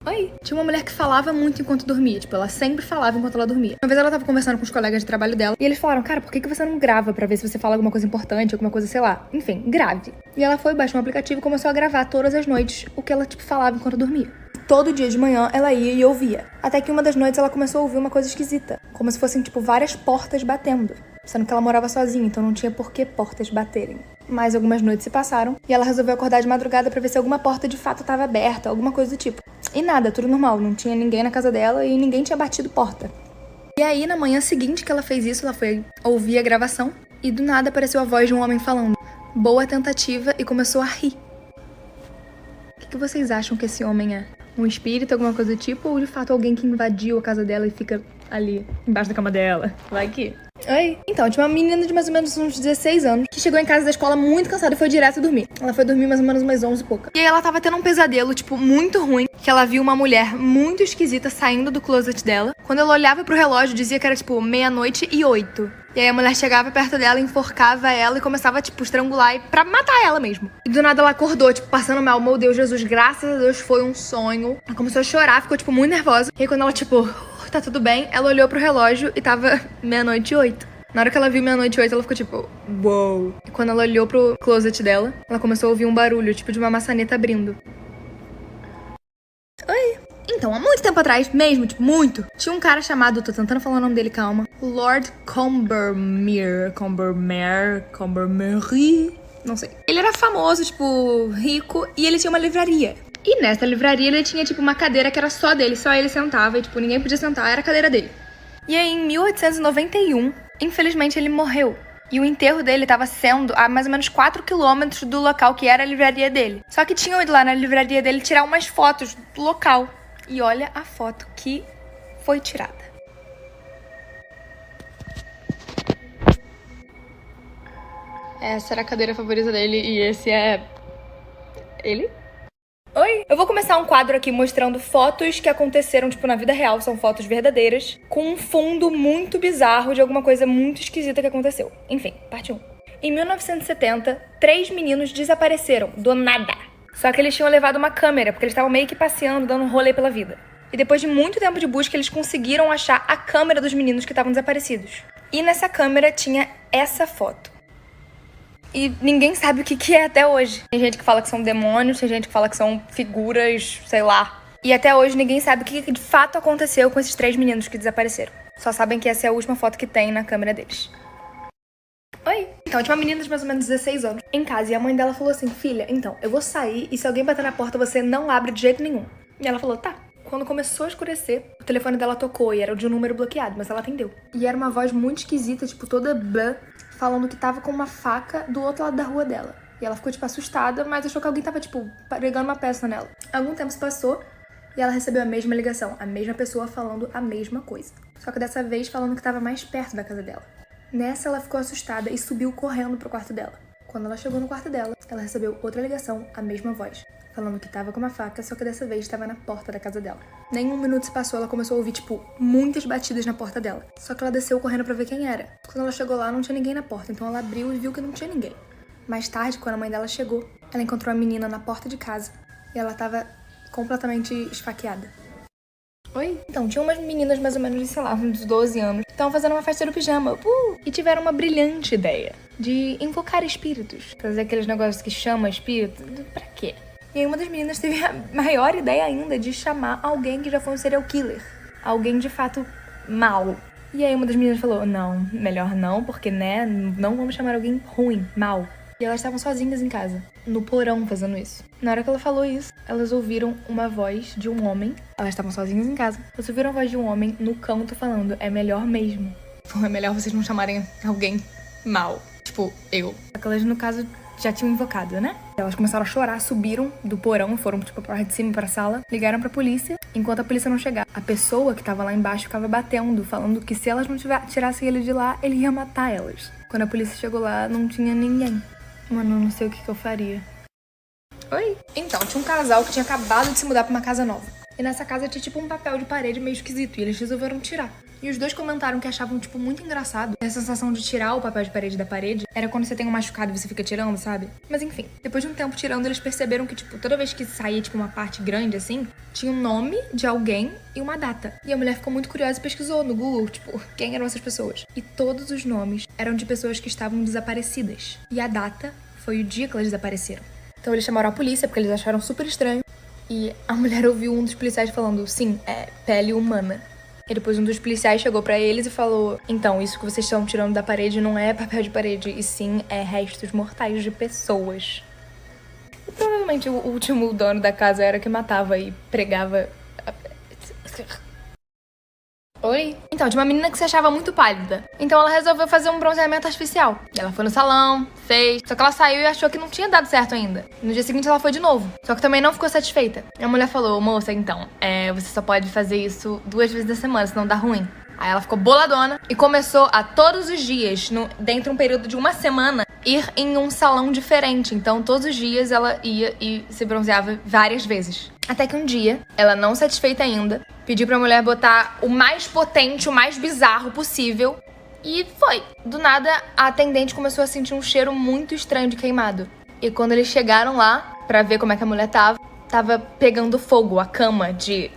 Oi. Tinha uma mulher que falava muito enquanto dormia. Tipo, ela sempre falava enquanto ela dormia. Uma vez ela tava conversando com os colegas de trabalho dela e eles falaram, cara, por que você não grava pra ver se você fala alguma coisa importante, alguma coisa, sei lá. Enfim, grave. E ela foi, baixou um aplicativo e começou a gravar todas as noites o que ela, tipo, falava enquanto dormia. Todo dia de manhã ela ia e ouvia. Até que uma das noites ela começou a ouvir uma coisa esquisita. Como se fossem, tipo, várias portas batendo. Sendo que ela morava sozinha, então não tinha por que portas baterem. Mas algumas noites se passaram e ela resolveu acordar de madrugada pra ver se alguma porta de fato estava aberta, alguma coisa do tipo. E nada, tudo normal, não tinha ninguém na casa dela e ninguém tinha batido porta. E aí, na manhã seguinte que ela fez isso, ela foi ouvir a gravação e do nada apareceu a voz de um homem falando boa tentativa e começou a rir. O que vocês acham que esse homem é? Um espírito, alguma coisa do tipo, ou de fato alguém que invadiu a casa dela e fica ali, embaixo da cama dela? Vai que... Oi. Então, tinha uma menina de mais ou menos uns 16 anos que chegou em casa da escola muito cansada e foi direto dormir. Ela foi dormir mais ou menos umas 11 e pouca. E aí ela tava tendo um pesadelo, tipo, muito ruim, que ela viu uma mulher muito esquisita saindo do closet dela. Quando ela olhava pro relógio, dizia que era, tipo, 00:08. E aí a mulher chegava perto dela, enforcava ela e começava, tipo, estrangular pra matar ela mesmo. E do nada ela acordou, tipo, passando mal. Meu Deus, Jesus, graças a Deus, foi um sonho. Ela começou a chorar, ficou, tipo, muito nervosa. E aí quando ela, tipo... tá tudo bem, ela olhou pro relógio e tava 00:08. Na hora que ela viu 00:08, ela ficou tipo, uou. E quando ela olhou pro closet dela, ela começou a ouvir um barulho, tipo de uma maçaneta abrindo. Oi. Então, há muito tempo atrás, mesmo, tipo, muito, tinha um cara chamado, tô tentando falar o nome dele, calma, Lord Combermere, não sei. Ele era famoso, tipo, rico, e ele tinha uma livraria. E nessa livraria ele tinha, tipo, uma cadeira que era só dele, só ele sentava, e, tipo, ninguém podia sentar, era a cadeira dele. E aí, em 1891, infelizmente, ele morreu. E o enterro dele estava sendo a mais ou menos 4 quilômetros do local que era a livraria dele. Só que tinham ido lá na livraria dele tirar umas fotos do local. E olha a foto que foi tirada. Essa era a cadeira favorita dele e esse é... ele? Oi! Eu vou começar um quadro aqui mostrando fotos que aconteceram, tipo, na vida real, são fotos verdadeiras, com um fundo muito bizarro de alguma coisa muito esquisita que aconteceu. Enfim, parte 1. Em 1970, 3 meninos desapareceram, do nada. Só que eles tinham levado uma câmera, porque eles estavam meio que passeando, dando um rolê pela vida. E depois de muito tempo de busca, eles conseguiram achar a câmera dos meninos que estavam desaparecidos. E nessa câmera tinha essa foto. E ninguém sabe o que é até hoje. Tem gente que fala que são demônios, tem gente que fala que são figuras, sei lá. E até hoje ninguém sabe o que de fato aconteceu com esses 3 meninos que desapareceram. Só sabem que essa é a última foto que tem na câmera deles. Oi! Então, tinha uma menina de mais ou menos 16 anos em casa e a mãe dela falou assim, filha, então, eu vou sair e se alguém bater na porta você não abre de jeito nenhum. E ela falou, tá. Quando começou a escurecer, o telefone dela tocou e era de um número bloqueado, mas ela atendeu. E era uma voz muito esquisita, tipo, toda blá, falando que tava com uma faca do outro lado da rua dela. E ela ficou, tipo, assustada, mas achou que alguém tava, tipo, pregando uma peça nela. Algum tempo se passou e ela recebeu a mesma ligação, a mesma pessoa falando a mesma coisa. Só que dessa vez falando que tava mais perto da casa dela. Nessa, ela ficou assustada e subiu correndo pro quarto dela. Quando ela chegou no quarto dela, ela recebeu outra ligação, a mesma voz, falando que tava com uma faca, só que dessa vez tava na porta da casa dela. Nem um minuto se passou, ela começou a ouvir, tipo, muitas batidas na porta dela. Só que ela desceu correndo pra ver quem era. Quando ela chegou lá, não tinha ninguém na porta, então ela abriu e viu que não tinha ninguém. Mais tarde, quando a mãe dela chegou, ela encontrou a menina na porta de casa e ela tava completamente esfaqueada. Oi? Então, tinha umas meninas mais ou menos de, sei lá, uns 12 anos, que estavam fazendo uma festa do pijama, e tiveram uma brilhante ideia de invocar espíritos. Fazer aqueles negócios que chamam espírito, pra quê? E aí uma das meninas teve a maior ideia ainda de chamar alguém que já foi um serial killer. Alguém de fato mau. E aí uma das meninas falou, não, melhor não, porque, né, não vamos chamar alguém ruim, mau. E elas estavam sozinhas em casa, no porão fazendo isso. Na hora que ela falou isso, elas ouviram uma voz de um homem. Elas estavam sozinhas em casa. Elas ouviram a voz de um homem no canto falando, é melhor mesmo. É melhor vocês não chamarem alguém mal. Tipo, eu. Só que elas, no caso, já tinham invocado, né? Elas começaram a chorar, subiram do porão, foram, tipo, pra parte de cima, pra sala. Ligaram pra polícia. Enquanto a polícia não chegava, a pessoa que tava lá embaixo ficava batendo, falando que se elas não tirassem ele de lá, ele ia matar elas. Quando a polícia chegou lá, não tinha ninguém. Mano, eu não sei o que eu faria. Oi? Então, tinha um casal que tinha acabado de se mudar pra uma casa nova. E nessa casa tinha tipo um papel de parede meio esquisito. E eles resolveram tirar. E os dois comentaram que achavam, tipo, muito engraçado. A sensação de tirar o papel de parede da parede era quando você tem um machucado e você fica tirando, sabe? Mas enfim, depois de um tempo tirando, eles perceberam que, tipo, toda vez que saía, tipo, uma parte grande, assim, tinha um nome de alguém e uma data. E a mulher ficou muito curiosa e pesquisou no Google, tipo, quem eram essas pessoas. E todos os nomes eram de pessoas que estavam desaparecidas. E a data foi o dia que elas desapareceram. Então eles chamaram a polícia porque eles acharam super estranho. E a mulher ouviu um dos policiais falando, sim, é pele humana. E depois um dos policiais chegou pra eles e falou, então, isso que vocês estão tirando da parede não é papel de parede, e sim é restos mortais de pessoas. E provavelmente o último dono da casa era que matava e pregava... Oi? Então, tinha uma menina que se achava muito pálida. Então ela resolveu fazer um bronzeamento artificial. E ela foi no salão, fez. Só que ela saiu e achou que não tinha dado certo ainda. No dia seguinte ela foi de novo. Só que também não ficou satisfeita. E a mulher falou, moça, então, você só pode fazer isso 2 vezes na semana, senão dá ruim. Aí ela ficou boladona e começou a todos os dias, dentro de um período de 1 semana, ir em um salão diferente. Então todos os dias ela ia e se bronzeava várias vezes. Até que um dia, ela não satisfeita ainda, pediu pra mulher botar o mais potente, o mais bizarro possível. E foi. Do nada, a atendente começou a sentir um cheiro muito estranho de queimado. E quando eles chegaram lá pra ver como é que a mulher tava pegando fogo a cama de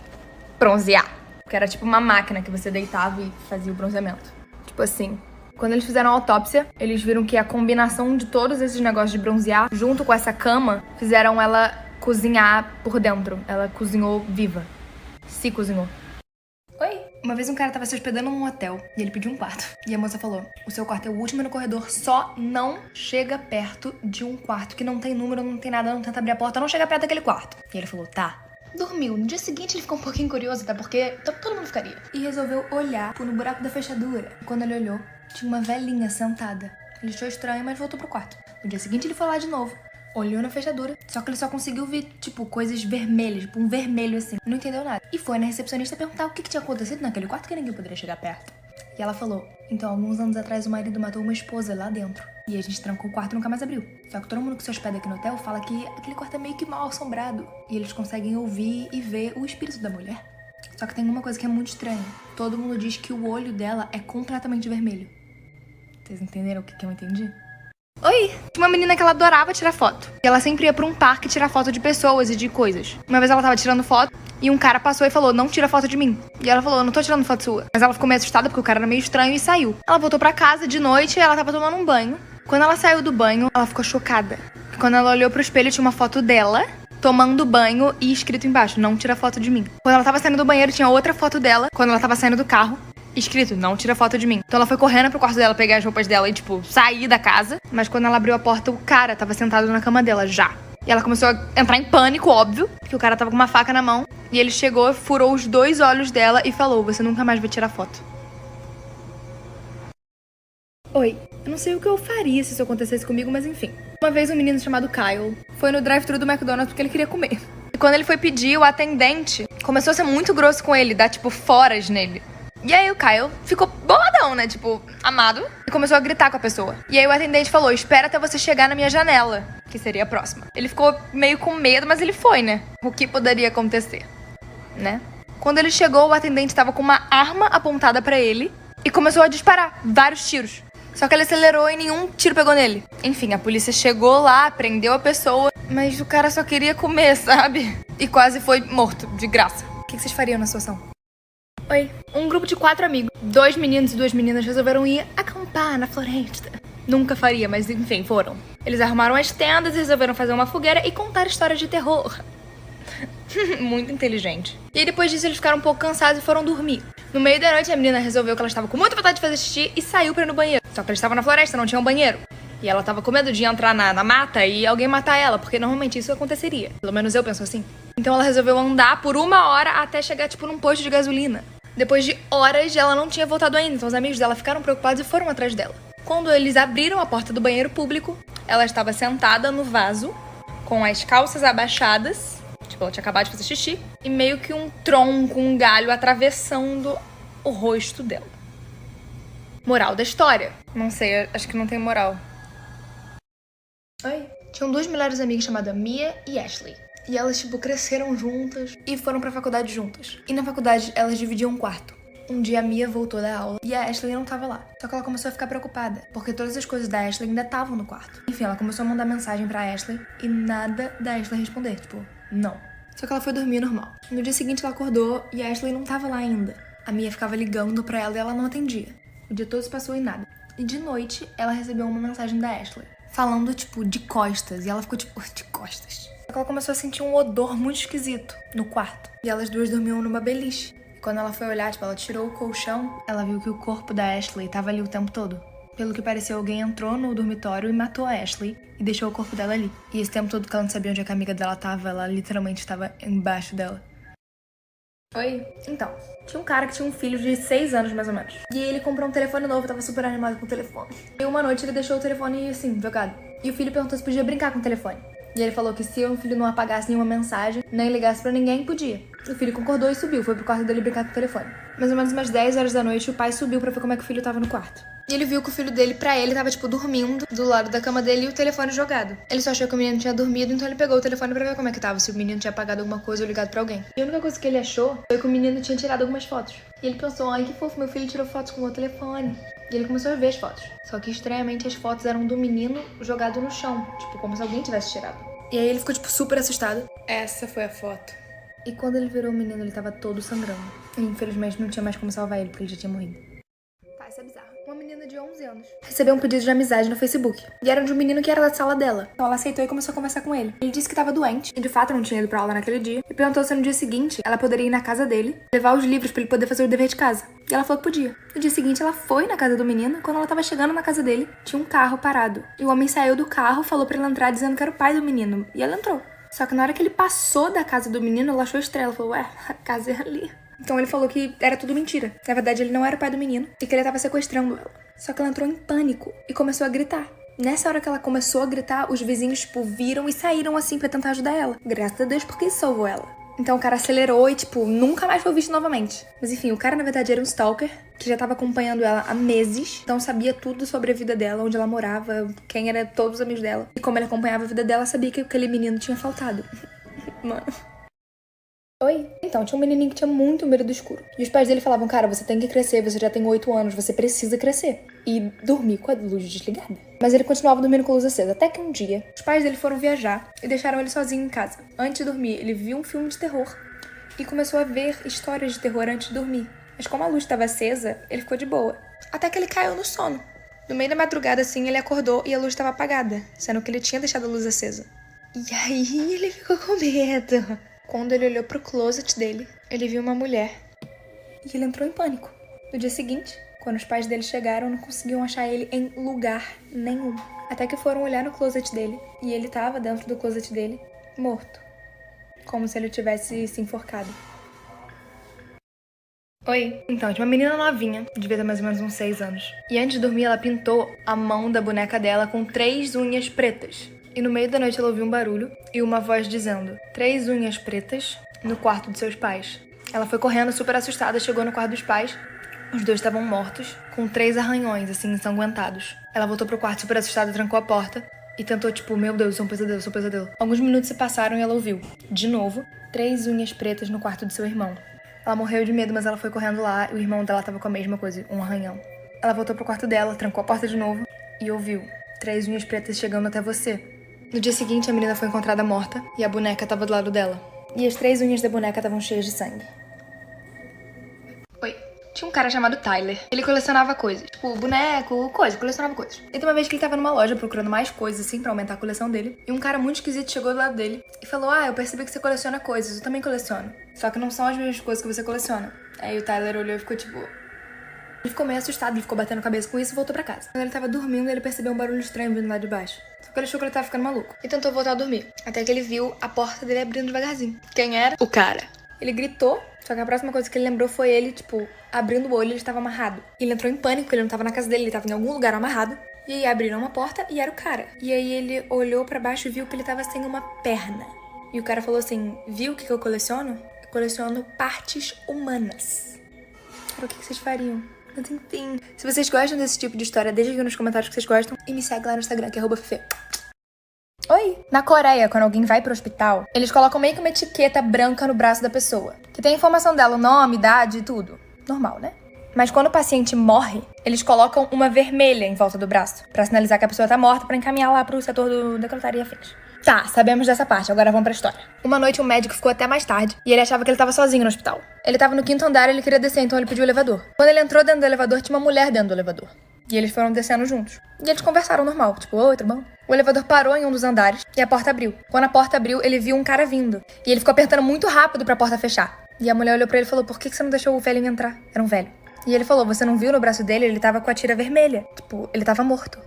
bronzear. Que era tipo uma máquina que você deitava e fazia o bronzeamento. Tipo assim. Quando eles fizeram a autópsia, eles viram que a combinação de todos esses negócios de bronzear, junto com essa cama, fizeram ela cozinhar por dentro. Ela cozinhou viva. Se cozinhou. Oi? Uma vez um cara tava se hospedando num hotel e ele pediu um quarto. E a moça falou, o seu quarto é o último no corredor, só não chega perto de um quarto que não tem número, não tem nada, não tenta abrir a porta, não chega perto daquele quarto. E ele falou, tá. Dormiu. No dia seguinte ele ficou um pouquinho curioso, até porque todo mundo ficaria. E resolveu olhar no buraco da fechadura. E quando ele olhou, tinha uma velhinha sentada. Ele achou estranho, mas voltou pro quarto. No dia seguinte ele foi lá de novo. Olhou na fechadura, só que ele só conseguiu ver, tipo, coisas vermelhas, tipo um vermelho assim. Não entendeu nada. E foi na recepcionista perguntar o que tinha acontecido naquele quarto que ninguém poderia chegar perto. E ela falou, então, alguns anos atrás o marido matou uma esposa lá dentro. E a gente trancou o quarto e nunca mais abriu. Só que todo mundo que se hospeda aqui no hotel fala que aquele quarto é meio que mal assombrado. E eles conseguem ouvir e ver o espírito da mulher. Só que tem uma coisa que é muito estranha. Todo mundo diz que o olho dela é completamente vermelho. Vocês entenderam o que eu entendi? Oi! Tinha uma menina que ela adorava tirar foto. E ela sempre ia pra um parque tirar foto de pessoas e de coisas. Uma vez ela tava tirando foto e um cara passou e falou, não tira foto de mim. E ela falou, eu não tô tirando foto sua. Mas ela ficou meio assustada porque o cara era meio estranho e saiu. Ela voltou pra casa de noite e ela tava tomando um banho. Quando ela saiu do banho, ela ficou chocada. Quando ela olhou pro espelho, tinha uma foto dela tomando banho e escrito embaixo, não tira foto de mim. Quando ela tava saindo do banheiro, tinha outra foto dela. Quando ela tava saindo do carro, escrito, não tira foto de mim. Então ela foi correndo pro quarto dela, pegar as roupas dela e, tipo, sair da casa. Mas quando ela abriu a porta, o cara tava sentado na cama dela, já. E ela começou a entrar em pânico, óbvio, porque o cara tava com uma faca na mão. E ele chegou, furou os 2 olhos dela e falou, você nunca mais vai tirar foto. Oi, eu não sei o que eu faria se isso acontecesse comigo, mas enfim. Uma vez um menino chamado Kyle foi no drive-thru do McDonald's porque ele queria comer. E quando ele foi pedir, o atendente começou a ser muito grosso com ele, dar, tipo, foras nele. E aí o Kyle ficou boladão, né? Tipo, amado. E começou a gritar com a pessoa. E aí o atendente falou, espera até você chegar na minha janela, que seria a próxima. Ele ficou meio com medo, mas ele foi, né? O que poderia acontecer, né? Quando ele chegou, o atendente tava com uma arma apontada pra ele e começou a disparar vários tiros. Só que ele acelerou e nenhum tiro pegou nele. Enfim, a polícia chegou lá, prendeu a pessoa, mas o cara só queria comer, sabe? E quase foi morto, de graça. O que vocês fariam na situação? Oi. Um grupo de 4 amigos, 2 meninos e 2 meninas resolveram ir acampar na floresta. Nunca faria, mas enfim, foram. Eles arrumaram as tendas e resolveram fazer uma fogueira e contar histórias de terror. Muito inteligente. E aí, depois disso eles ficaram um pouco cansados e foram dormir. No meio da noite a menina resolveu que ela estava com muita vontade de fazer xixi e saiu pra ir no banheiro. Só que eles estavam na floresta, não tinha um banheiro. E ela tava com medo de entrar na mata e alguém matar ela, porque normalmente isso aconteceria. Pelo menos eu penso assim. Então ela resolveu andar por 1 hora até chegar, tipo, num posto de gasolina. Depois de horas, ela não tinha voltado ainda, então os amigos dela ficaram preocupados e foram atrás dela. Quando eles abriram a porta do banheiro público, ela estava sentada no vaso, com as calças abaixadas, tipo, ela tinha acabado de fazer xixi, e meio que um tronco, um galho atravessando o rosto dela. Moral da história. Não sei, acho que não tem moral. Oi. Tinham 2 melhores amigas chamadas Mia e Ashley. E elas, tipo, cresceram juntas e foram pra faculdade juntas. E na faculdade, elas dividiam um quarto. Um dia a Mia voltou da aula e a Ashley não tava lá. Só que ela começou a ficar preocupada, porque todas as coisas da Ashley ainda estavam no quarto. Enfim, ela começou a mandar mensagem pra Ashley e nada da Ashley responder, tipo, não. Só que ela foi dormir normal. No dia seguinte ela acordou e a Ashley não tava lá ainda. A Mia ficava ligando pra ela e ela não atendia. O dia todo se passou em nada. E de noite ela recebeu uma mensagem da Ashley, falando, tipo, de costas. E ela ficou, tipo, de costas. Só que ela começou a sentir um odor muito esquisito no quarto. E elas duas dormiam numa beliche. E quando ela foi olhar, tipo, ela tirou o colchão, ela viu que o corpo da Ashley tava ali o tempo todo. Pelo que pareceu, alguém entrou no dormitório e matou a Ashley e deixou o corpo dela ali. E esse tempo todo que ela não sabia onde é que a amiga dela tava, ela literalmente estava embaixo dela. Oi? Então, tinha um cara que tinha um filho de 6 anos, mais ou menos. E ele comprou um telefone novo, tava super animado com o telefone. E uma noite ele deixou o telefone, assim, jogado. E o filho perguntou se podia brincar com o telefone. E ele falou que se o filho não apagasse nenhuma mensagem, nem ligasse pra ninguém, podia. O filho concordou e subiu, foi pro quarto dele brincar com o telefone. Mais ou menos umas 10 horas da noite, o pai subiu pra ver como é que o filho tava no quarto. E ele viu que o filho dele, pra ele, tava, tipo, dormindo do lado da cama dele e o telefone jogado. Ele só achou que o menino tinha dormido, então ele pegou o telefone pra ver como é que tava, se o menino tinha apagado alguma coisa ou ligado pra alguém. E a única coisa que ele achou foi que o menino tinha tirado algumas fotos. E ele pensou, ai que fofo, meu filho tirou fotos com o meu telefone. E ele começou a ver as fotos. Só que, estranhamente, as fotos eram do menino jogado no chão, tipo, como se alguém tivesse tirado. E aí ele ficou, tipo, super assustado. Essa foi a foto. E quando ele virou o menino, ele tava todo sangrando. E, infelizmente, não tinha mais como salvar ele, porque ele já tinha morrido. Tá, isso é bizarro. Uma menina de 11 anos recebeu um pedido de amizade no Facebook. E era de um menino que era da sala dela. Então ela aceitou e começou a conversar com ele. Ele disse que tava doente, e de fato não tinha ido pra aula naquele dia. E perguntou se no dia seguinte ela poderia ir na casa dele, levar os livros pra ele poder fazer o dever de casa. E ela falou que podia. No dia seguinte ela foi na casa do menino, e quando ela tava chegando na casa dele, tinha um carro parado. E o homem saiu do carro, falou pra ela entrar dizendo que era o pai do menino. E ela entrou. Só que na hora que ele passou da casa do menino, ela achou estranho. Ela falou, ué, a casa é ali. Então ele falou que era tudo mentira. Na verdade, ele não era o pai do menino e que ele tava sequestrando ela. Só que ela entrou em pânico e começou a gritar. Nessa hora que ela começou a gritar, os vizinhos, tipo, viram e saíram assim pra tentar ajudar ela. Graças a Deus, porque isso salvou ela. Então o cara acelerou e, tipo, nunca mais foi visto novamente. Mas enfim, o cara na verdade era um stalker que já tava acompanhando ela há meses. Então sabia tudo sobre a vida dela, onde ela morava, quem eram todos os amigos dela. E como ele acompanhava a vida dela, sabia que aquele menino tinha faltado. Mano. Oi? Então, tinha um menininho que tinha muito medo do escuro. E os pais dele falavam, cara, você tem que crescer, você já tem 8 anos, você precisa crescer. E dormir com a luz desligada. Mas ele continuava dormindo com a luz acesa. Até que um dia, os pais dele foram viajar e deixaram ele sozinho em casa. Antes de dormir, ele viu um filme de terror. E começou a ver histórias de terror antes de dormir. Mas como a luz estava acesa, ele ficou de boa. Até que ele caiu no sono. No meio da madrugada, assim, ele acordou e a luz estava apagada. Sendo que ele tinha deixado a luz acesa. E aí, ele ficou com medo. Quando ele olhou pro closet dele, ele viu uma mulher. E ele entrou em pânico. No dia seguinte, quando os pais dele chegaram, não conseguiam achar ele em lugar nenhum. Até que foram olhar no closet dele. E ele tava dentro do closet dele, morto. Como se ele tivesse se enforcado. Oi. Então, tinha uma menina novinha, devia ter mais ou menos uns 6 anos. E antes de dormir, ela pintou a mão da boneca dela com 3 unhas pretas. E no meio da noite ela ouviu um barulho e uma voz dizendo 3 unhas pretas no quarto de seus pais. Ela foi correndo super assustada, chegou no quarto dos pais. Os dois estavam mortos, com 3 arranhões, assim, ensanguentados. Ela voltou pro quarto super assustada, trancou a porta e tentou, tipo, meu Deus, isso é um pesadelo, isso é um pesadelo. Alguns minutos se passaram e ela ouviu, de novo, 3 unhas pretas no quarto de seu irmão. Ela morreu de medo, mas ela foi correndo lá e o irmão dela tava com a mesma coisa, um arranhão. Ela voltou pro quarto dela, trancou a porta de novo e ouviu 3 unhas pretas chegando até você. No dia seguinte, a menina foi encontrada morta e a boneca estava do lado dela. E as 3 unhas da boneca estavam cheias de sangue. Oi. Tinha um cara chamado Tyler. Ele colecionava coisas. Tipo, boneco, colecionava coisas. E tem uma vez que ele tava numa loja procurando mais coisas, assim, pra aumentar a coleção dele. E um cara muito esquisito chegou do lado dele e falou, eu percebi que você coleciona coisas, eu também coleciono. Só que não são as mesmas coisas que você coleciona. Aí o Tyler olhou e ficou tipo... Ele ficou meio assustado, ele ficou batendo a cabeça com isso e voltou pra casa. Quando ele tava dormindo, ele percebeu um barulho estranho vindo lá de baixo. Só que ele achou que ele tava ficando maluco. E tentou voltar a dormir. Até que ele viu a porta dele abrindo devagarzinho. Quem era? O cara. Ele gritou, só que a próxima coisa que ele lembrou foi ele, tipo, abrindo o olho e ele estava amarrado. Ele entrou em pânico, porque ele não tava na casa dele, ele tava em algum lugar amarrado. E aí abriram uma porta e era o cara. E aí ele olhou pra baixo e viu que ele tava sem uma perna. E o cara falou assim, viu o que eu coleciono? Eu coleciono partes humanas. Cara, o que vocês fariam? Mas enfim, se vocês gostam desse tipo de história, deixa aqui nos comentários que vocês gostam. E me segue lá no Instagram, que é @fife. Oi! Na Coreia, quando alguém vai pro hospital, eles colocam meio que uma etiqueta branca no braço da pessoa, que tem a informação dela, o nome, idade e tudo. Normal, né? Mas quando o paciente morre, eles colocam uma vermelha em volta do braço, pra sinalizar que a pessoa tá morta, pra encaminhar lá pro setor do necrotário e afins. Tá, sabemos dessa parte, agora vamos pra história. Uma noite um médico ficou até mais tarde e ele achava que ele tava sozinho no hospital. Ele tava no 5º andar e ele queria descer, então ele pediu o elevador. Quando ele entrou dentro do elevador, tinha uma mulher dentro do elevador. E eles foram descendo juntos. E eles conversaram normal, tipo, oi, tudo bom? O elevador parou em um dos andares e a porta abriu. Quando a porta abriu, ele viu um cara vindo. E ele ficou apertando muito rápido pra porta fechar. E a mulher olhou pra ele e falou, por que você não deixou o velhinho entrar? Era um velho. E ele falou, você não viu no braço dele? Ele tava com a tira vermelha. Tipo, ele tava morto.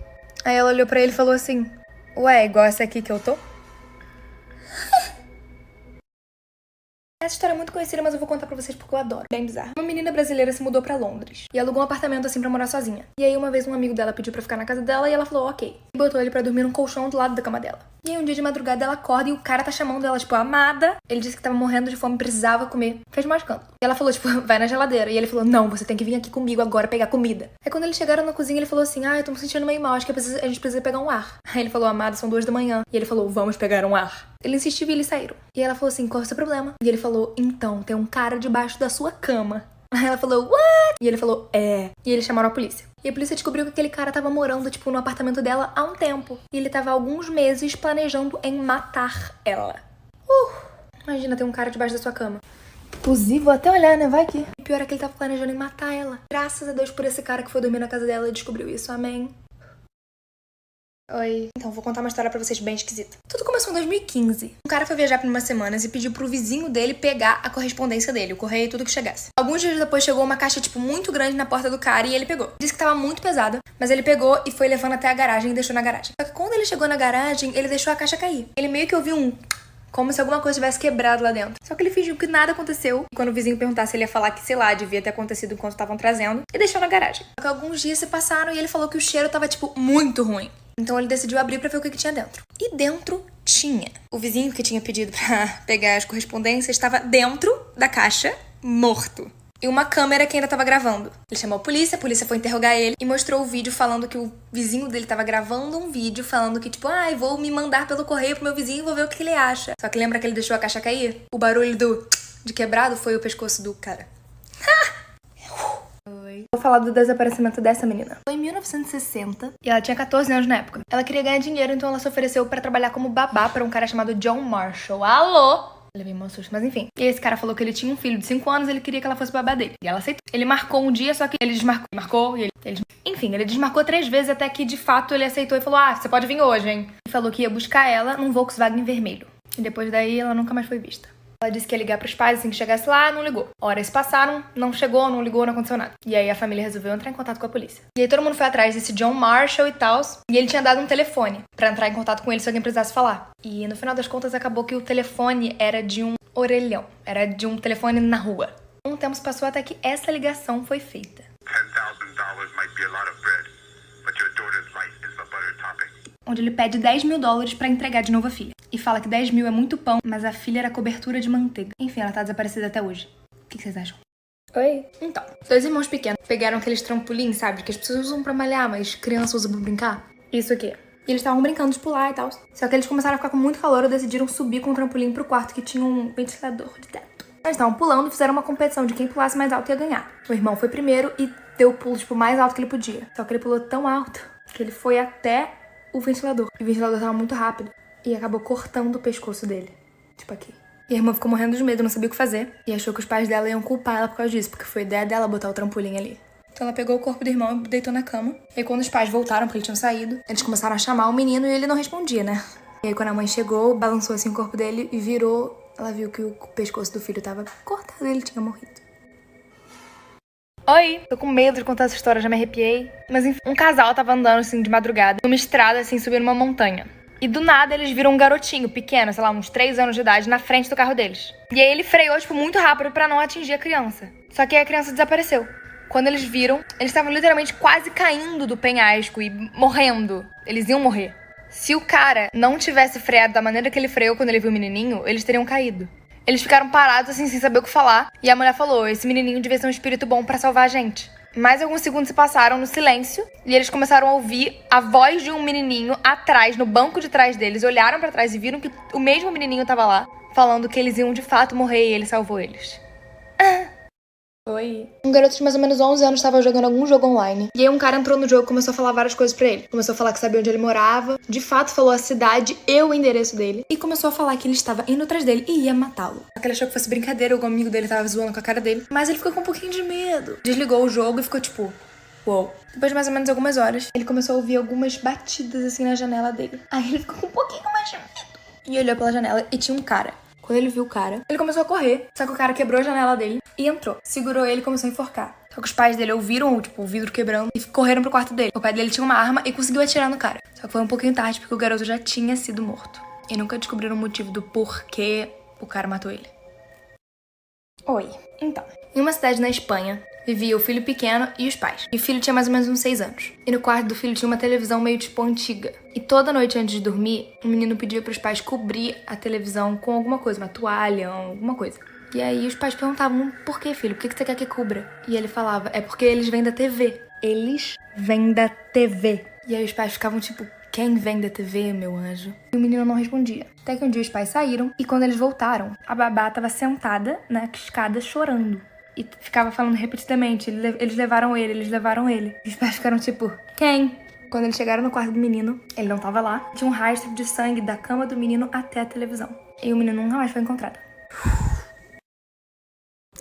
Aí ela olhou pra ele e falou assim, ué, igual essa aqui que eu tô? Essa história é muito conhecida, mas eu vou contar pra vocês porque eu adoro. Bem bizarro. Uma menina brasileira se mudou pra Londres e alugou um apartamento assim pra morar sozinha. E aí uma vez um amigo dela pediu pra ficar na casa dela e ela falou ok. E botou ele pra dormir num colchão do lado da cama dela. E aí um dia de madrugada ela acorda e o cara tá chamando ela, tipo, amada. Ele disse que tava morrendo de fome, precisava comer. Fez mais canto. E ela falou, tipo, vai na geladeira. E ele falou, não, você tem que vir aqui comigo agora pegar comida. Aí quando eles chegaram na cozinha, ele falou assim, eu tô me sentindo meio mal, acho que a gente precisa pegar um ar. Aí ele falou, amada, são 2 da manhã. E ele falou, vamos pegar um ar. Ele insistiu e eles saíram. E ela falou assim, qual é o seu problema? E ele falou, então, tem um cara debaixo da sua cama. Aí ela falou, what? E ele falou, é. E eles chamaram a polícia. E a polícia descobriu que aquele cara tava morando, tipo, no apartamento dela há um tempo. E ele tava há alguns meses planejando em matar ela. Imagina ter um cara debaixo da sua cama. Inclusive, vou até olhar, né? Vai que. O pior é que ele tava planejando em matar ela. Graças a Deus por esse cara que foi dormir na casa dela e descobriu isso. Amém. Oi. Então, vou contar uma história pra vocês bem esquisita. Tudo começou em 2015. Um cara foi viajar por umas semanas e pediu pro vizinho dele pegar a correspondência dele, o correio e tudo que chegasse. Alguns dias depois chegou uma caixa, tipo, muito grande na porta do cara e ele pegou. Disse que tava muito pesada, mas ele pegou e foi levando até a garagem e deixou na garagem. Só que quando ele chegou na garagem, ele deixou a caixa cair. Ele meio que ouviu como se alguma coisa tivesse quebrado lá dentro. Só que ele fingiu que nada aconteceu. E quando o vizinho perguntasse, ele ia falar que, sei lá, devia ter acontecido enquanto estavam trazendo. E deixou na garagem. Só que alguns dias se passaram e ele falou que o cheiro tava, tipo, muito ruim. Então ele decidiu abrir pra ver o que tinha dentro. E dentro tinha. O vizinho que tinha pedido pra pegar as correspondências estava dentro da caixa, morto. E uma câmera que ainda tava gravando. Ele chamou a polícia foi interrogar ele e mostrou o vídeo falando que o vizinho dele tava gravando um vídeo falando que, tipo, vou me mandar pelo correio pro meu vizinho e vou ver o que ele acha. Só que lembra que ele deixou a caixa cair? O barulho de quebrado foi o pescoço do cara. Vou falar do desaparecimento dessa menina. Foi em 1960 e ela tinha 14 anos na época. Ela queria ganhar dinheiro, então ela se ofereceu pra trabalhar como babá pra um cara chamado John Marshall. Alô? Levei um susto, mas enfim. E esse cara falou que ele tinha um filho de 5 anos e ele queria que ela fosse babá dele. E ela aceitou. Ele marcou um dia, só que ele desmarcou. Enfim, ele desmarcou 3 vezes até que, de fato, ele aceitou e falou, você pode vir hoje, hein? E falou que ia buscar ela num Volkswagen vermelho. E depois daí, ela nunca mais foi vista. Ela disse que ia ligar pros pais assim que chegasse lá, não ligou. Horas passaram, não chegou, não ligou, não aconteceu nada. E aí a família resolveu entrar em contato com a polícia. E aí todo mundo foi atrás desse John Marshall e tal. E ele tinha dado um telefone pra entrar em contato com ele se alguém precisasse falar. E no final das contas acabou que o telefone era de um orelhão. Era de um telefone na rua. Um tempo se passou até que essa ligação foi feita. $10,000 might be a lot of bread, but your daughter's life is the butter topping. Onde ele pede $10.000 pra entregar de novo a filha. E fala que 10 mil é muito pão, mas a filha era cobertura de manteiga. Enfim, ela tá desaparecida até hoje. O que vocês acham? Oi? Então, 2 irmãos pequenos pegaram aqueles trampolins, sabe? Que as pessoas usam pra malhar, mas crianças usam pra brincar. Isso aqui. E eles estavam brincando de pular e tal. Só que eles começaram a ficar com muito calor e decidiram subir com o trampolim pro quarto que tinha um ventilador de teto. Eles estavam pulando e fizeram uma competição de quem pulasse mais alto ia ganhar. O irmão foi primeiro e deu o pulo, tipo, mais alto que ele podia. Só que ele pulou tão alto que ele foi até o ventilador. E o ventilador tava muito rápido. E acabou cortando o pescoço dele. Tipo aqui. E a irmã ficou morrendo de medo, não sabia o que fazer. E achou que os pais dela iam culpar ela por causa disso, porque foi ideia dela botar o trampolim ali. Então ela pegou o corpo do irmão e deitou na cama. E aí quando os pais voltaram, porque eles tinham saído, eles começaram a chamar o menino e ele não respondia, né? E aí quando a mãe chegou, balançou assim o corpo dele e virou. Ela viu que o pescoço do filho tava cortado e ele tinha morrido. Oi! Tô com medo de contar essa história, já me arrepiei. Mas enfim, um casal tava andando assim de madrugada, numa estrada assim, subindo uma montanha. E do nada eles viram um garotinho pequeno, sei lá, uns 3 anos de idade, na frente do carro deles. E aí ele freou, tipo, muito rápido pra não atingir a criança. Só que aí a criança desapareceu. Quando eles viram, eles estavam literalmente quase caindo do penhasco e morrendo. Eles iam morrer. Se o cara não tivesse freado da maneira que ele freou quando ele viu o menininho, eles teriam caído. Eles ficaram parados assim, sem saber o que falar. E a mulher falou, esse menininho devia ser um espírito bom pra salvar a gente. Mais alguns segundos se passaram no silêncio e eles começaram a ouvir a voz de um menininho atrás, no banco de trás deles. Olharam pra trás e viram que o mesmo menininho tava lá, falando que eles iam de fato morrer e ele salvou eles. Oi. Um garoto de mais ou menos 11 anos estava jogando algum jogo online. E aí um cara entrou no jogo e começou a falar várias coisas pra ele. Começou a falar que sabia onde ele morava. De fato, falou a cidade e o endereço dele. E começou a falar que ele estava indo atrás dele e ia matá-lo. Só que ele achou que fosse brincadeira, algum amigo dele tava zoando com a cara dele. Mas ele ficou com um pouquinho de medo. Desligou o jogo e ficou tipo... Uou. Depois de mais ou menos algumas horas, ele começou a ouvir algumas batidas assim na janela dele. Aí ele ficou com um pouquinho mais de medo. E olhou pela janela e tinha um cara. Quando ele viu o cara, ele começou a correr. Só que o cara quebrou a janela dele e entrou. Segurou ele e começou a enforcar. Só que os pais dele ouviram, tipo, o vidro quebrando e correram pro quarto dele. O pai dele tinha uma arma e conseguiu atirar no cara. Só que foi um pouquinho tarde porque o garoto já tinha sido morto. E nunca descobriram o motivo do porquê o cara matou ele. Oi. Então, em uma cidade na Espanha, vivia o filho pequeno e os pais. E o filho tinha mais ou menos uns 6 anos. E no quarto do filho tinha uma televisão meio tipo antiga. E toda noite antes de dormir, o menino pedia pros pais cobrir a televisão com alguma coisa, uma toalha, alguma coisa. E aí os pais perguntavam, por que, filho? Por que você quer que cubra? E ele falava, é porque eles vêm da TV. Eles vêm da TV. E aí os pais ficavam tipo, quem vem da TV, meu anjo? E o menino não respondia. Até que um dia os pais saíram e quando eles voltaram, a babá tava sentada na escada chorando. E ficava falando repetidamente, eles levaram ele, eles levaram ele. E os pais ficaram tipo, quem? Quando eles chegaram no quarto do menino, ele não tava lá. Tinha um rastro de sangue da cama do menino até a televisão. E o menino nunca mais foi encontrado.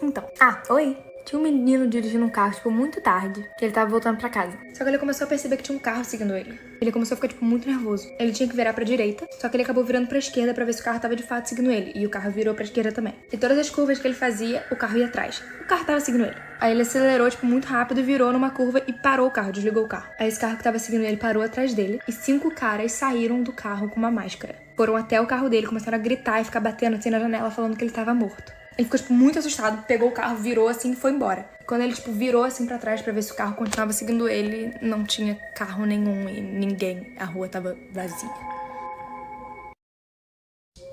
Então, oi. Tinha um menino dirigindo um carro, tipo, muito tarde, que ele tava voltando pra casa. Só que ele começou a perceber que tinha um carro seguindo ele. Ele começou a ficar, tipo, muito nervoso. Ele tinha que virar pra direita, só que ele acabou virando pra esquerda pra ver se o carro tava de fato seguindo ele. E o carro virou pra esquerda também. E todas as curvas que ele fazia, o carro ia atrás. O carro tava seguindo ele. Aí ele acelerou, tipo, muito rápido e virou numa curva e parou o carro, desligou o carro. Aí esse carro que tava seguindo ele parou atrás dele e 5 caras saíram do carro com uma máscara. Foram até o carro dele, começaram a gritar e ficar batendo assim na janela, falando que ele tava morto. Ele ficou, tipo, muito assustado, pegou o carro, virou assim e foi embora. Quando ele, tipo, virou assim pra trás pra ver se o carro continuava seguindo ele, não tinha carro nenhum e ninguém. A rua tava vazia.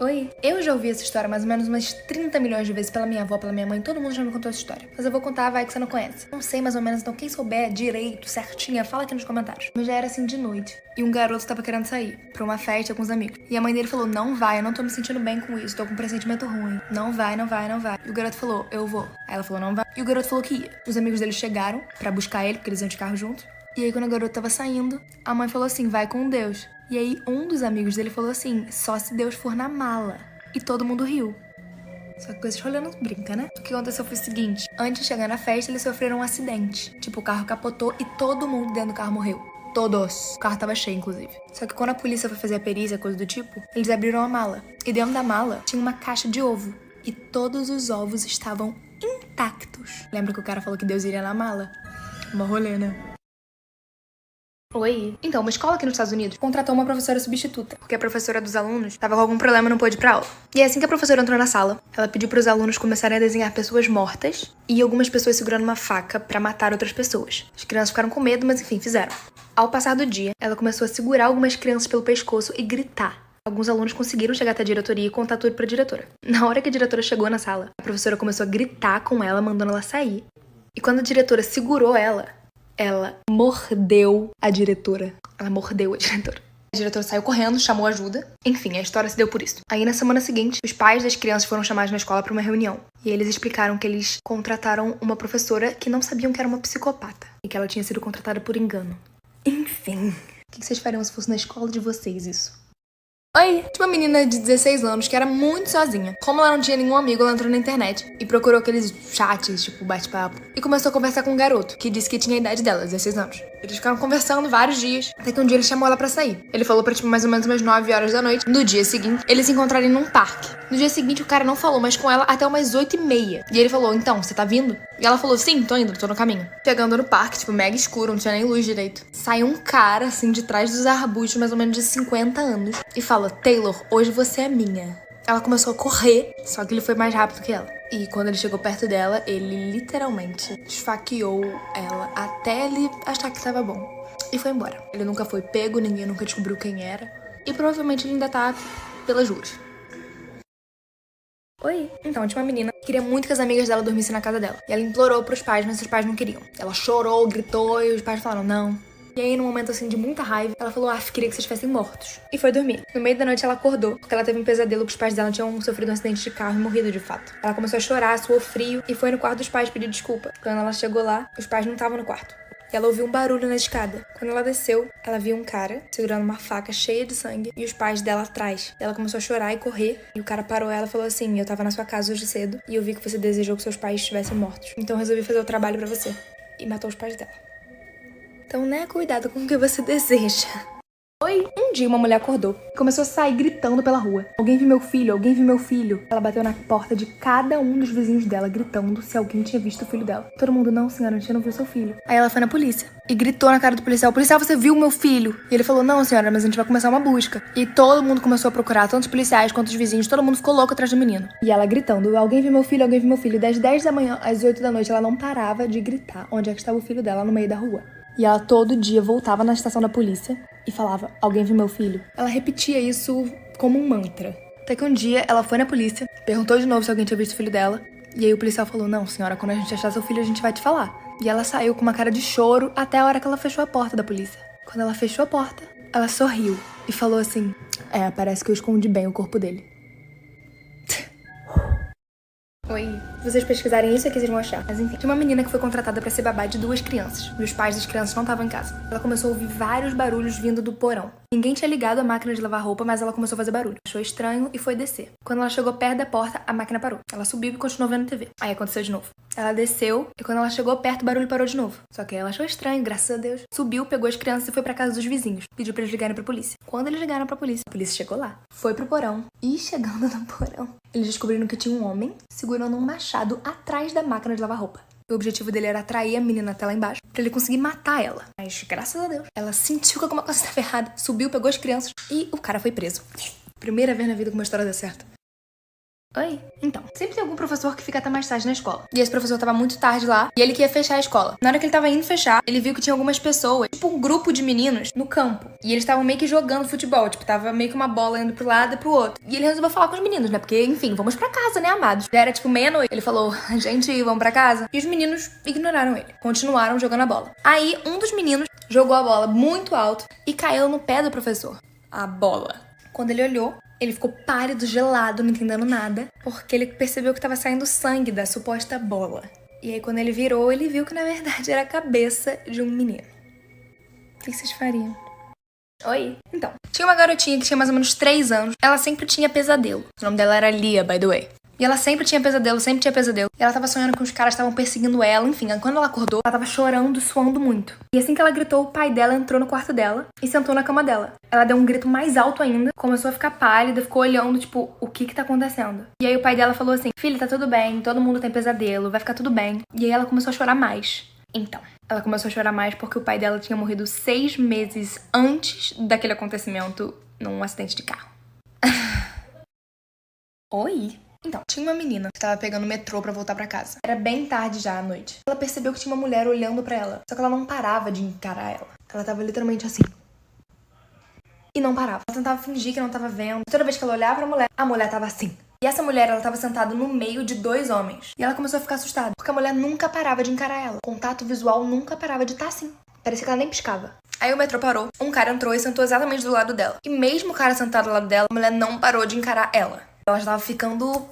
Oi, eu já ouvi essa história mais ou menos umas 30 milhões de vezes pela minha avó, pela minha mãe, todo mundo já me contou essa história. Mas eu vou contar, vai que você não conhece. Não sei mais ou menos, então quem souber direito, certinha, fala aqui nos comentários. Mas já era assim de noite, e um garoto tava querendo sair pra uma festa com os amigos. E a mãe dele falou, não vai, eu não tô me sentindo bem com isso, tô com um pressentimento ruim. Não vai, não vai, não vai. E o garoto falou, eu vou. Aí ela falou, não vai. E o garoto falou que ia. Os amigos dele chegaram pra buscar ele, porque eles iam de carro juntos. E aí quando o garoto tava saindo, a mãe falou assim, vai com Deus. E aí um dos amigos dele falou assim, só se Deus for na mala. E todo mundo riu. Só que com esses rolê não brinca, né? O que aconteceu foi o seguinte. Antes de chegar na festa, eles sofreram um acidente. Tipo, o carro capotou e todo mundo dentro do carro morreu. Todos. O carro tava cheio, inclusive. Só que quando a polícia foi fazer a perícia, coisa do tipo, eles abriram a mala. E dentro da mala tinha uma caixa de ovo. E todos os ovos estavam intactos. Lembra que o cara falou que Deus iria na mala? Uma rolê, né? Oi. Então, uma escola aqui nos Estados Unidos contratou uma professora substituta, porque a professora dos alunos tava com algum problema e não pôde ir pra aula. E assim que a professora entrou na sala, ela pediu pros alunos começarem a desenhar pessoas mortas e algumas pessoas segurando uma faca pra matar outras pessoas. As crianças ficaram com medo, mas enfim, fizeram. Ao passar do dia, ela começou a segurar algumas crianças pelo pescoço e gritar. Alguns alunos conseguiram chegar até a diretoria e contar tudo pra diretora. Na hora que a diretora chegou na sala, a professora começou a gritar com ela, mandando ela sair. E quando a diretora segurou ela mordeu a diretora. Ela mordeu a diretora. A diretora saiu correndo, chamou ajuda. Enfim, a história se deu por isso. Aí, na semana seguinte, os pais das crianças foram chamados na escola pra uma reunião. E eles explicaram que eles contrataram uma professora que não sabiam que era uma psicopata. E que ela tinha sido contratada por engano. Enfim. O que vocês fariam se fosse na escola de vocês isso? Oi, tinha uma menina de 16 anos que era muito sozinha. Como ela não tinha nenhum amigo, ela entrou na internet e procurou aqueles chats, tipo bate-papo, e começou a conversar com um garoto, que disse que tinha a idade dela, 16 anos. Eles ficaram conversando vários dias, até que um dia ele chamou ela pra sair. Ele falou pra, tipo, mais ou menos umas 9 horas da noite. No dia seguinte, eles se encontraram num parque. No dia seguinte, o cara não falou mais com ela até umas 8h30. E ele falou, então, você tá vindo? E ela falou, sim, tô indo, tô no caminho. Chegando no parque, tipo, mega escuro, não tinha nem luz direito. Sai um cara, assim, de trás dos arbustos, mais ou menos de 50 anos, e fala, Taylor, hoje você é minha. Ela começou a correr, só que ele foi mais rápido que ela. E quando ele chegou perto dela, ele literalmente esfaqueou ela até ele achar que tava bom. E foi embora. Ele nunca foi pego, ninguém nunca descobriu quem era. E provavelmente ele ainda tá pelas ruas. Oi. Então, tinha uma menina que queria muito que as amigas dela dormissem na casa dela. E ela implorou pros pais, mas os pais não queriam. Ela chorou, gritou e os pais falaram não. E E aí, num momento assim de muita raiva, ela falou, queria que vocês estivessem mortos. E foi dormir. No meio da noite ela acordou, porque ela teve um pesadelo que os pais dela tinham sofrido um acidente de carro e morrido de fato. Ela começou a chorar, suou frio e foi no quarto dos pais pedir desculpa. Quando ela chegou lá, os pais não estavam no quarto. E ela ouviu um barulho na escada. Quando ela desceu, ela viu um cara segurando uma faca cheia de sangue e os pais dela atrás. Ela começou a chorar e correr. E o cara parou ela e falou assim, eu tava na sua casa hoje cedo e eu vi que você desejou que seus pais estivessem mortos. Então eu resolvi fazer o trabalho pra você. E matou os pais dela. Então, né, cuidado com o que você deseja. Um dia uma mulher acordou e começou a sair gritando pela rua. Alguém viu meu filho, alguém viu meu filho. Ela bateu na porta de cada um dos vizinhos dela, gritando se alguém tinha visto o filho dela. Todo mundo, não, senhora, a gente não viu seu filho. Aí ela foi na polícia e gritou na cara do policial, policial, você viu meu filho? E ele falou, não, senhora, mas a gente vai começar uma busca. E todo mundo começou a procurar, tanto os policiais quanto os vizinhos, todo mundo ficou louco atrás do menino. E ela gritando, alguém viu meu filho, alguém viu meu filho. Das 10 da manhã às 8 da noite, ela não parava de gritar onde é que estava o filho dela no meio da rua. E ela todo dia voltava na estação da polícia e falava, alguém viu meu filho? Ela repetia isso como um mantra. Até que um dia ela foi na polícia, perguntou de novo se alguém tinha visto o filho dela. E aí o policial falou, não, senhora, quando a gente achar seu filho a gente vai te falar. E ela saiu com uma cara de choro até a hora que ela fechou a porta da polícia. Quando ela fechou a porta, ela sorriu e falou assim, parece que eu escondi bem o corpo dele. Se vocês pesquisarem isso aqui, vocês vão achar. Mas enfim, tinha uma menina que foi contratada pra ser babá de 2 crianças. E os pais das crianças não estavam em casa. Ela começou a ouvir vários barulhos vindo do porão. Ninguém tinha ligado a máquina de lavar roupa, mas ela começou a fazer barulho. Achou estranho e foi descer. Quando ela chegou perto da porta, a máquina parou. Ela subiu e continuou vendo TV. Aí aconteceu de novo. Ela desceu e quando ela chegou perto, o barulho parou de novo. Só que ela achou estranho, graças a Deus. Subiu, pegou as crianças e foi pra casa dos vizinhos. Pediu pra eles ligarem pra polícia. Quando eles ligaram pra polícia, a polícia chegou lá. Foi pro porão. E chegando no porão, eles descobriram que tinha um homem segurando um machado atrás da máquina de lavar roupa. O objetivo dele era atrair a menina até lá embaixo, pra ele conseguir matar ela. Mas, graças a Deus, ela sentiu que alguma coisa estava errada, subiu, pegou as crianças e o cara foi preso. Primeira vez na vida que uma história deu certo. Então, sempre tem algum professor que fica até mais tarde na escola. E esse professor tava muito tarde lá, e ele que ia fechar a escola. Na hora que ele tava indo fechar, ele viu que tinha algumas pessoas, tipo um grupo de meninos, no campo. E eles estavam meio que jogando futebol, tipo, tava meio que uma bola indo pro lado e pro outro. E ele resolveu falar com os meninos, né? Porque, enfim, vamos pra casa, né, amados? Já era tipo meia-noite. Ele falou, gente, vamos pra casa. E os meninos ignoraram ele, continuaram jogando a bola. Aí, um dos meninos jogou a bola muito alto e caiu no pé do professor. A bola. Quando ele olhou, ele ficou pálido, gelado, não entendendo nada, porque ele percebeu que tava saindo sangue da suposta bola. E aí, quando ele virou, ele viu que, na verdade, era a cabeça de um menino. O que vocês fariam? Então, tinha uma garotinha que tinha mais ou menos 3 anos. Ela sempre tinha pesadelo. O nome dela era Lia, by the way. E ela sempre tinha pesadelo, sempre tinha pesadelo. E ela tava sonhando que os caras estavam perseguindo ela, enfim. Quando ela acordou, ela tava chorando, suando muito. E assim que ela gritou, o pai dela entrou no quarto dela e sentou na cama dela. Ela deu um grito mais alto ainda, começou a ficar pálida, ficou olhando, tipo, o que tá acontecendo? E aí o pai dela falou assim, filha, tá tudo bem, todo mundo tem pesadelo, vai ficar tudo bem. E aí ela começou a chorar mais. Então, ela começou a chorar mais porque o pai dela tinha morrido 6 meses antes daquele acontecimento num acidente de carro. Então, tinha uma menina que tava pegando o metrô pra voltar pra casa. Era bem tarde já à noite. Ela percebeu que tinha uma mulher olhando pra ela. Só que ela não parava de encarar ela. Ela tava literalmente assim. E não parava. Ela tentava fingir que não tava vendo. Toda vez que ela olhava pra mulher, a mulher tava assim. E essa mulher, ela tava sentada no meio de 2 homens. E ela começou a ficar assustada. Porque a mulher nunca parava de encarar ela. O contato visual nunca parava de estar assim. Parecia que ela nem piscava. Aí o metrô parou. Um cara entrou e sentou exatamente do lado dela. E mesmo o cara sentado do lado dela, a mulher não parou de encarar ela. Ela já tava ficando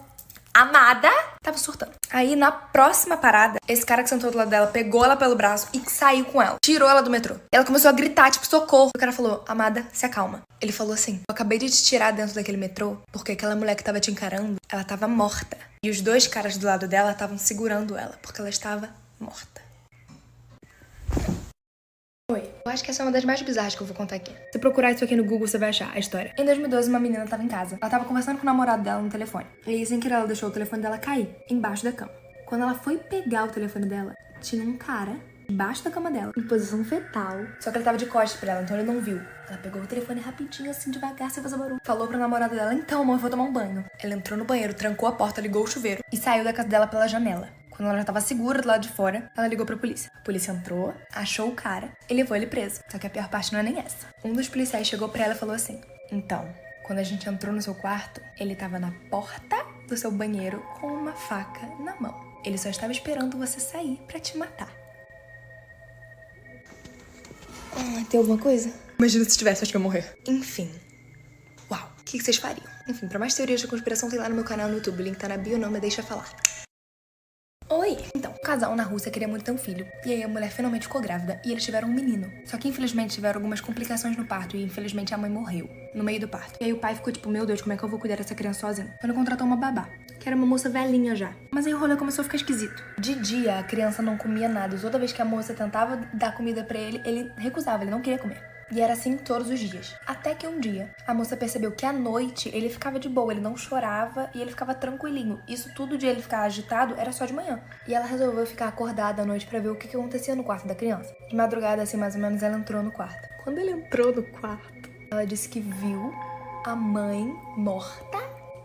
amada, tava surtando. Aí, na próxima parada, esse cara que sentou do lado dela pegou ela pelo braço e saiu com ela. Tirou ela do metrô. Ela começou a gritar, tipo, socorro. O cara falou, amada, se acalma. Ele falou assim, eu acabei de te tirar dentro daquele metrô porque aquela mulher que tava te encarando, ela tava morta. E os 2 caras do lado dela estavam segurando ela porque ela estava morta. Eu acho que essa é uma das mais bizarras que eu vou contar aqui. Se procurar isso aqui no Google, você vai achar a história. Em 2012, uma menina tava em casa. Ela tava conversando com o namorado dela no telefone. E aí, sem querer, ela deixou o telefone dela cair embaixo da cama. Quando ela foi pegar o telefone dela, tinha um cara embaixo da cama dela, em posição fetal. Só que ele tava de costas pra ela, então ele não viu. Ela pegou o telefone rapidinho, assim, devagar, sem fazer barulho. Falou pro namorado dela, então, amor, eu vou tomar um banho. Ela entrou no banheiro, trancou a porta, ligou o chuveiro e saiu da casa dela pela janela. Quando ela já tava segura do lado de fora, ela ligou pra polícia. A polícia entrou, achou o cara e levou ele preso. Só que a pior parte não é nem essa. Um dos policiais chegou pra ela e falou assim, então, quando a gente entrou no seu quarto, ele tava na porta do seu banheiro com uma faca na mão. Ele só estava esperando você sair pra te matar. Tem alguma coisa? Imagina se tivesse, acho que eu ia morrer. Enfim. Uau. O que vocês fariam? Enfim, pra mais teorias de conspiração, tem lá no meu canal no YouTube. O link tá na bio, não me deixa falar. Oi! Então, o casal na Rússia queria muito ter um filho. E aí a mulher finalmente ficou grávida e eles tiveram um menino. Só que infelizmente tiveram algumas complicações no parto e infelizmente a mãe morreu no meio do parto. E aí o pai ficou tipo, meu Deus, como é que eu vou cuidar dessa criança sozinho? Então ele contratou uma babá, que era uma moça velhinha já. Mas aí o rolê começou a ficar esquisito. De dia, a criança não comia nada. E toda vez que a moça tentava dar comida pra ele, ele recusava, ele não queria comer. E era assim todos os dias. Até que um dia, a moça percebeu que à noite ele ficava de boa, ele não chorava e ele ficava tranquilinho. Isso tudo de ele ficar agitado era só de manhã. E ela resolveu ficar acordada à noite pra ver o que acontecia no quarto da criança. De madrugada, assim, mais ou menos, ela entrou no quarto. Quando ele entrou no quarto, ela disse que viu a mãe morta,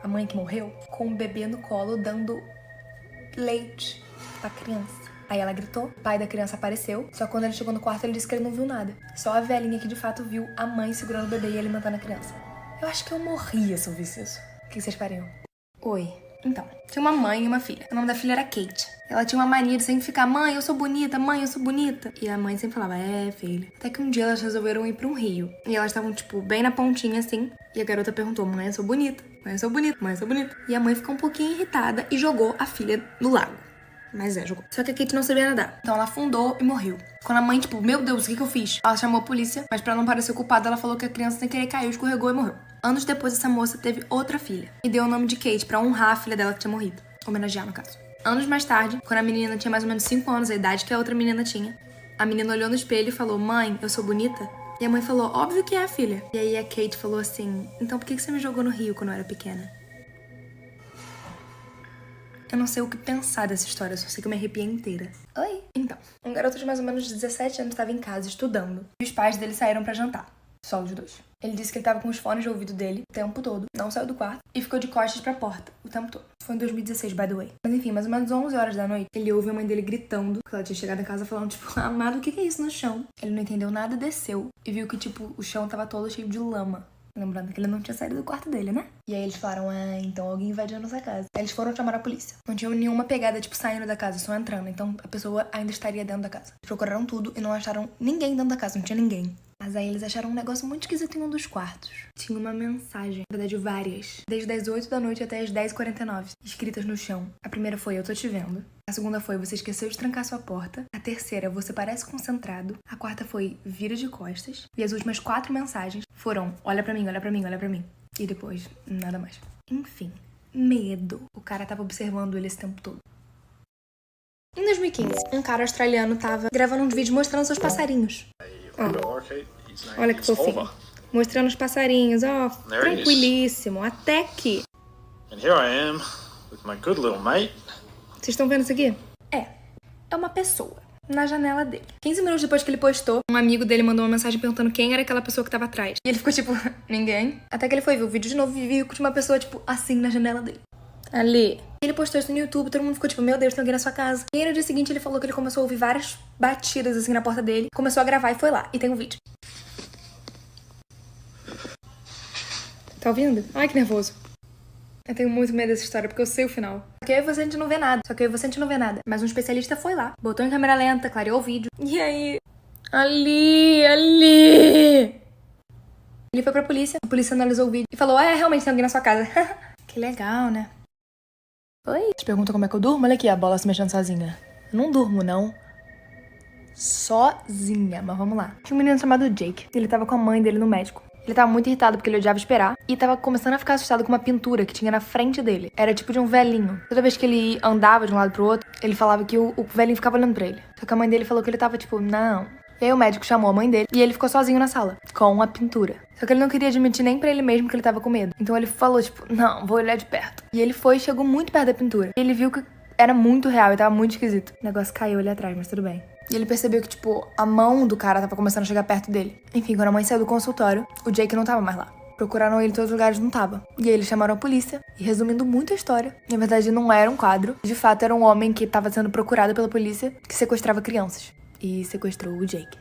a mãe que morreu, com o bebê no colo dando leite pra criança. Aí ela gritou, o pai da criança apareceu, só que quando ele chegou no quarto ele disse que ele não viu nada. Só a velhinha que de fato viu a mãe segurando o bebê e alimentando a criança. Eu acho que eu morria se eu visse isso. O que vocês fariam? Oi. Então, tinha uma mãe e uma filha. O nome da filha era Kate. Ela tinha uma mania de sempre ficar, mãe, eu sou bonita, mãe, eu sou bonita. E a mãe sempre falava, filha. Até que um dia elas resolveram ir pra um rio. E elas estavam, tipo, bem na pontinha, assim. E a garota perguntou, mãe, eu sou bonita, mãe, eu sou bonita, mãe, eu sou bonita. E a mãe ficou um pouquinho irritada e jogou a filha no lago. Mas jogou. Só que a Kate não sabia nadar. Então ela afundou e morreu. Quando a mãe, tipo, meu Deus, o que eu fiz? Ela chamou a polícia, mas pra não parecer culpada, ela falou que a criança sem querer caiu, escorregou e morreu. Anos depois, essa moça teve outra filha. E deu o nome de Kate pra honrar a filha dela que tinha morrido. Homenagear, no caso. Anos mais tarde, quando a menina tinha mais ou menos 5 anos, a idade que a outra menina tinha, a menina olhou no espelho e falou, mãe, eu sou bonita? E a mãe falou, óbvio que é, filha. E aí a Kate falou assim, então por que você me jogou no rio quando eu era pequena? Eu não sei o que pensar dessa história, eu só sei que eu me arrepiei inteira. Oi! Então, um garoto de mais ou menos 17 anos estava em casa estudando e os pais dele saíram pra jantar. Só os dois. Ele disse que ele tava com os fones de ouvido dele o tempo todo, não saiu do quarto e ficou de costas pra porta o tempo todo. Foi em 2016, by the way. Mas enfim, mais ou menos 11 horas da noite, ele ouve a mãe dele gritando, porque ela tinha chegado em casa falando, tipo, amado, o que é isso no chão? Ele não entendeu nada, desceu e viu que, tipo, o chão tava todo cheio de lama. Lembrando que ele não tinha saído do quarto dele, né? E aí eles falaram, então alguém invadiu a nossa casa. Aí eles foram chamar a polícia. Não tinham nenhuma pegada, tipo, saindo da casa, só entrando. Então a pessoa ainda estaria dentro da casa. Eles procuraram tudo e não acharam ninguém dentro da casa, não tinha ninguém. Mas aí eles acharam um negócio muito esquisito em um dos quartos. Tinha uma mensagem, na verdade várias, desde as 8 da noite até as 10h49, escritas no chão. A primeira foi, eu tô te vendo. A segunda foi, você esqueceu de trancar sua porta. A terceira, você parece concentrado. A quarta foi, vira de costas. E as últimas 4 mensagens foram, olha pra mim, olha pra mim, olha pra mim. E depois, nada mais. Enfim, medo. O cara tava observando ele esse tempo todo. Em 2015, um cara australiano tava gravando um vídeo mostrando seus passarinhos. Olha que fofinho. Mostrando os passarinhos, tranquilíssimo. Até que... And here I am, with my good little mate. Vocês estão vendo isso aqui? É uma pessoa na janela dele. 15 minutos depois que ele postou, um amigo dele mandou uma mensagem perguntando quem era aquela pessoa que tava atrás. E ele ficou tipo, ninguém. Até que ele foi ver o vídeo de novo e viu que tinha uma pessoa, tipo, assim na janela dele. Ali. Ele postou isso no YouTube, todo mundo ficou tipo, meu Deus, tem alguém na sua casa. E aí no dia seguinte ele falou que ele começou a ouvir várias batidas assim na porta dele. Começou a gravar e foi lá. E tem um vídeo. Tá ouvindo? Ai, que nervoso. Eu tenho muito medo dessa história, porque eu sei o final. Só que eu e você a gente não vê nada. Mas um especialista foi lá, botou em câmera lenta, clareou o vídeo. E aí... Ali! Ele foi pra polícia, a polícia analisou o vídeo e falou, realmente tem alguém na sua casa. Que legal, né? Oi? Te pergunta como é que eu durmo? Olha aqui a bola se mexendo sozinha. Eu não durmo, não. Sozinha, mas vamos lá. Tinha um menino chamado Jake. Ele tava com a mãe dele no médico. Ele tava muito irritado porque ele odiava esperar e tava começando a ficar assustado com uma pintura que tinha na frente dele. Era tipo de um velhinho. Toda vez que ele andava de um lado pro outro, ele falava que o velhinho ficava olhando pra ele. Só que a mãe dele falou que ele tava tipo, não. E aí o médico chamou a mãe dele e ele ficou sozinho na sala, com a pintura. Só que ele não queria admitir nem pra ele mesmo que ele tava com medo. Então ele falou tipo, não, vou olhar de perto. E ele foi e chegou muito perto da pintura. E ele viu que era muito real e tava muito esquisito. O negócio caiu ali atrás, mas tudo bem. E ele percebeu que, tipo, a mão do cara tava começando a chegar perto dele. Enfim, quando a mãe saiu do consultório, o Jake não tava mais lá. Procuraram ele em todos os lugares, não tava. E aí eles chamaram a polícia. E resumindo muito a história, na verdade não era um quadro. De fato, era um homem que tava sendo procurado pela polícia que sequestrava crianças. E sequestrou o Jake.